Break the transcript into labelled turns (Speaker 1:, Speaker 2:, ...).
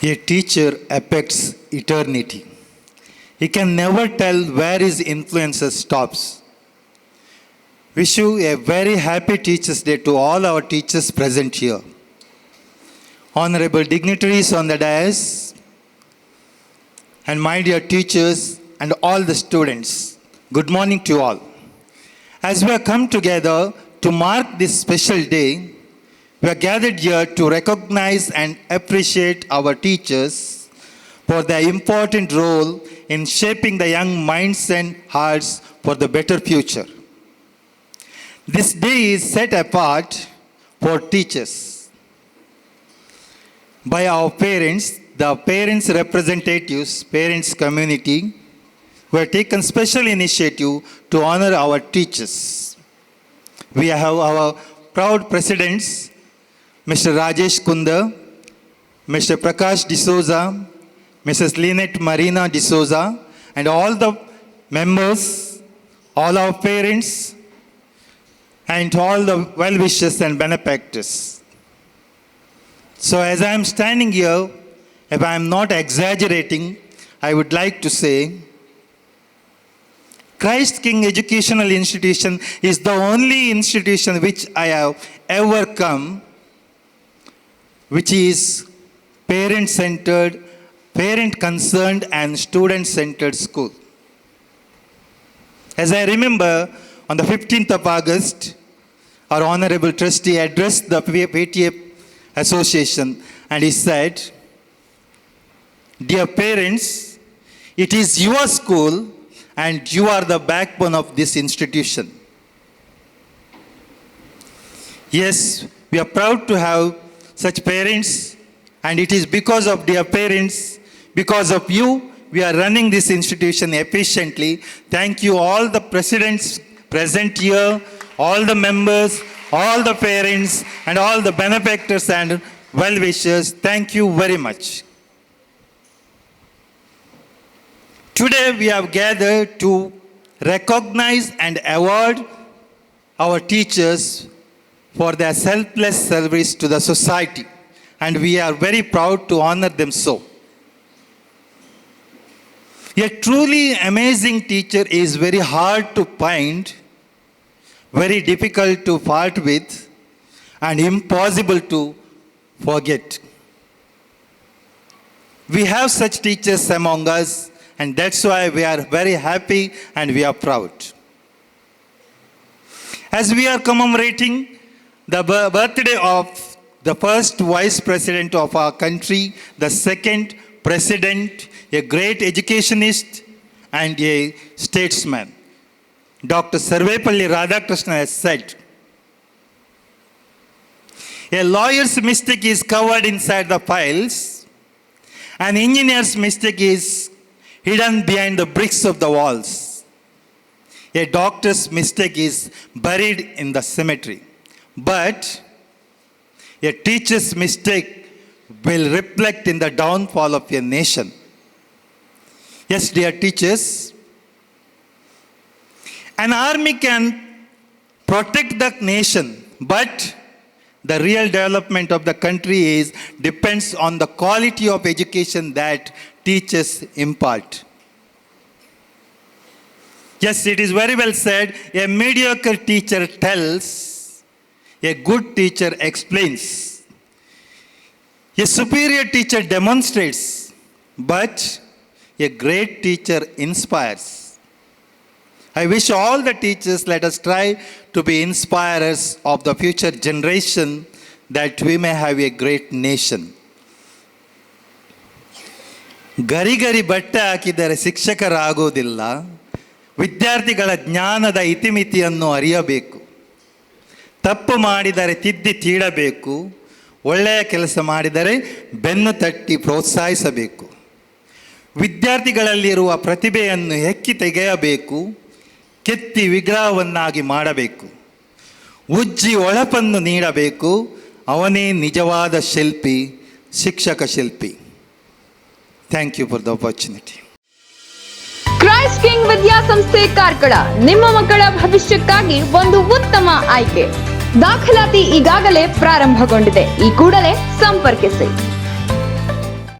Speaker 1: A teacher affects eternity. He can never tell where his influence stops. Wish you a very happy Teachers' Day to all our teachers present here. Honorable dignitaries on the dais, and my dear teachers and all the students, good morning to you all. As we have come together to mark this special day, we are gathered here to recognize and appreciate our teachers for their important role in shaping the young minds and hearts for the better future. This day is set apart for teachers by our parents, the parents representatives, parents community, who have taken special initiative to honor our teachers. We have our proud presidents, Mr. Rajesh Kundar, Mr. Prakash D'Souza, Mrs. Lynette Marina D'Souza, and all the members, all our parents, and all the well-wishers and benefactors. So as I am standing here, if I am not exaggerating, I would like to say, Christ King Educational Institution is the only institution which I have ever come, which is parent-centered, parent-concerned and student-centered school. As I remember, on the 15th of August, our Honorable Trustee addressed the PTA Association and he said, "Dear parents, it is your school and you are the backbone of this institution." Yes, we are proud to have such parents, and it is because of dear parents, because of you, we are running this institution efficiently. Thank you all the presidents present here, all the members, all the parents, and all the benefactors and well-wishers. Thank you very much. Today we have gathered to recognize and award our teachers for their selfless service to the society, and we are very proud to honor them so. A truly amazing teacher is very hard to find, very difficult to part with, and impossible to forget. We have such teachers among us, and that's why we are very happy and we are proud. As we are commemorating the birthday of the first Vice President of our country, the second President, a great educationist and a statesman, Dr. Sarvepalli Radhakrishnan has said, "A lawyer's mistake is covered inside the files. An engineer's mistake is hidden behind the bricks of the walls. A doctor's mistake is buried in the cemetery. But a teacher's mistake will reflect in the downfall of a nation." Yes, dear teachers, an army can protect the nation, but the real development of the country depends on the quality of education that teachers impart. Yes, it is very well said, a mediocre teacher tells, a good teacher explains. A superior teacher demonstrates, but a great teacher inspires. I wish all the teachers, let us try to be inspirers of the future generation that we may have a great nation. ಗರಿ ಬಟ್ಟೆ ಹಾಕಿದರೆ ಶಿಕ್ಷಕರಾಗೋದಿಲ್ಲ, ವಿದ್ಯಾರ್ಥಿಗಳ ಜ್ಞಾನದ ಇತಿಮಿತಿಯನ್ನು ಅರಿಯಬೇಕು, ತಪ್ಪು ಮಾಡಿದರೆ ತಿದ್ದಿ ತೀಡಬೇಕು, ಒಳ್ಳೆಯ ಕೆಲಸ ಮಾಡಿದರೆ ಬೆನ್ನು ತಟ್ಟಿ ಪ್ರೋತ್ಸಾಹಿಸಬೇಕು, ವಿದ್ಯಾರ್ಥಿಗಳಲ್ಲಿರುವ ಪ್ರತಿಭೆಯನ್ನು ಹೆಕ್ಕಿ ತೆಗೆಯಬೇಕು, ಕೆತ್ತಿ ವಿಗ್ರಹವನ್ನಾಗಿ ಮಾಡಬೇಕು, ಉಜ್ಜಿ ಒಳಪನ್ನು ನೀಡಬೇಕು, ಅವನೇ ನಿಜವಾದ ಶಿಲ್ಪಿ, ಶಿಕ್ಷಕ ಶಿಲ್ಪಿ. Thank you for the opportunity.
Speaker 2: Christ King ವಿದ್ಯಾಸಂಸ್ಥೆ ಕಾರ್ಕಳ ನಿಮ್ಮ ಮಕ್ಕಳ ಭವಿಷ್ಯಕ್ಕಾಗಿ ಒಂದು ಉತ್ತಮ ಆಯ್ಕೆ. ದಾಖಲಾತಿ ಈಗಾಗಲೇ ಪ್ರಾರಂಭಗೊಂಡಿದೆ. ಈ ಕೂಡಲೇ ಸಂಪರ್ಕಿಸಿ.